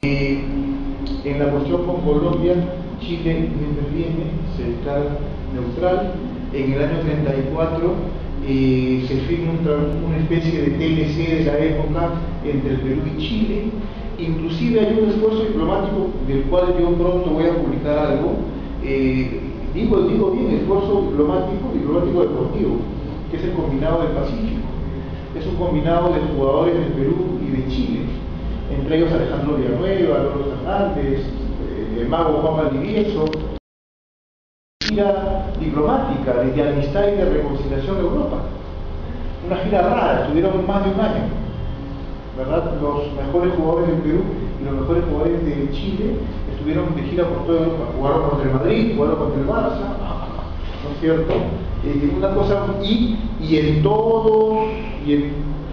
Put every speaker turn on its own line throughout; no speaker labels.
En la cuestión con Colombia, Chile interviene, se declara neutral. En el año 34 se firma una especie de TLC de la época entre el Perú y Chile. Inclusive hay un esfuerzo diplomático del cual yo pronto voy a publicar algo. Digo bien, esfuerzo diplomático deportivo, que es el combinado del Pacífico. Es un combinado de jugadores del Perú y de Chile, entre ellos Alejandro Villanueva, Lolo Fernández, el mago Juan Valdivieso. Gira diplomática de amistad y de reconciliación en Europa. Una gira rara, estuvieron más de un año, ¿verdad? Los mejores jugadores del Perú y los mejores jugadores de Chile estuvieron de gira por toda Europa. Jugaron contra el Madrid, jugaron contra el Barça, ¿no es cierto? Una cosa, y en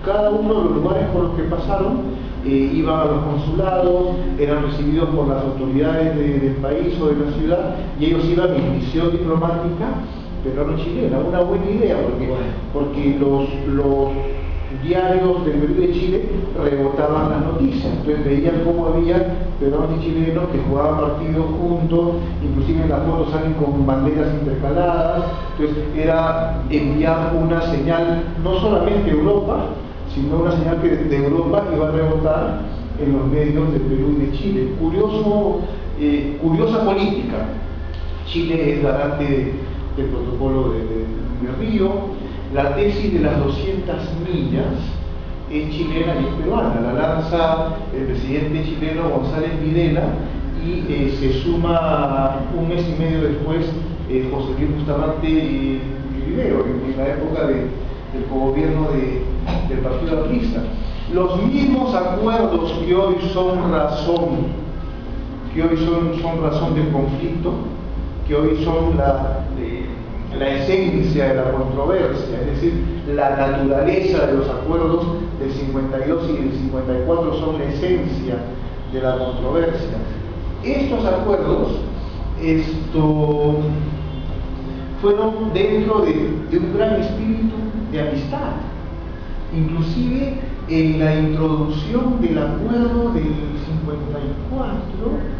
cada uno de los lugares por los que pasaron, iban a los consulados, eran recibidos por las autoridades del país o de la ciudad, y ellos iban en misión diplomática peruano-chilena. Una buena idea, porque los diarios del Perú y de Chile rebotaban las noticias, entonces veían cómo había peruanos y chilenos que jugaban partidos juntos, inclusive en las fotos salen con banderas intercaladas. Entonces era enviar una señal no solamente a Europa, sino una señal que de Europa iba a rebotar en los medios de Perú y de Chile. Curiosa política. Chile es garante del protocolo de Río. La tesis de las 200 millas es chilena y es peruana. La lanza el presidente chileno González Videla y se suma un mes y medio después José Luis Bustamante y Rivero, en la época del cogobierno del Partido Aprista. Los mismos acuerdos que hoy son razón del conflicto, que hoy son la esencia de la controversia, es decir, la naturaleza de los acuerdos del 52 y del 54 son la esencia de la controversia. Estos acuerdos fueron dentro de un gran espíritu de amistad. Inclusive en la introducción del acuerdo del 54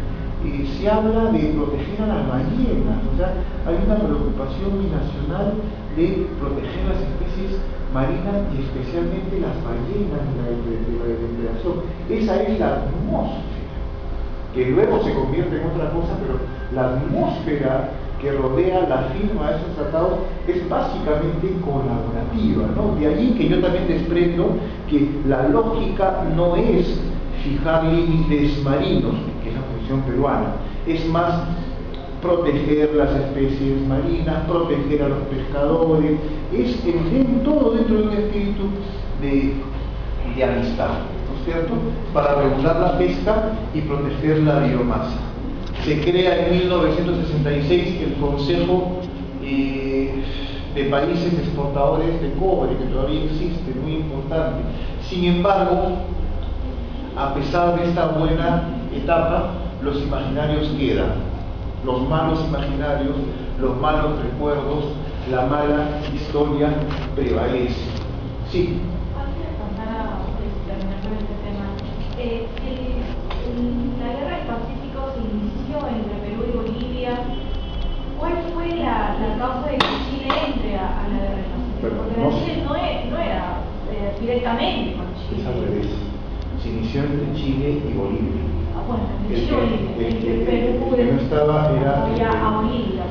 se habla de proteger a las ballenas. O sea, hay una preocupación binacional de proteger las especies marinas y especialmente las ballenas de la depredación. Esa es la atmósfera, que luego se convierte en otra cosa, pero la atmósfera que rodea la firma de esos tratados es básicamente colaborativa, ¿no? De allí que yo también desprendo que la lógica no es fijar límites marinos, que es la posición peruana, es más proteger las especies marinas, proteger a los pescadores, es todo dentro de un espíritu de amistad, ¿no es cierto?, para regular la pesca y proteger la biomasa. Se crea en 1966 el Consejo de Países Exportadores de Cobre, que todavía existe, muy importante. Sin embargo, a pesar de esta buena etapa, los imaginarios quedan, los malos imaginarios, los malos recuerdos, la mala historia prevalece. Sí.
Antes de pasar a terminar con este tema, la guerra del Pacífico se inició entre Perú y Bolivia. ¿Cuál fue la causa de que Chile entre a la guerra del Pacífico? Porque Chile no era directamente con Chile.
Es al revés. Se inició entre Chile y Bolivia.
Bueno, entre Chile y Bolivia.
El que no estaba era
a Bolivia.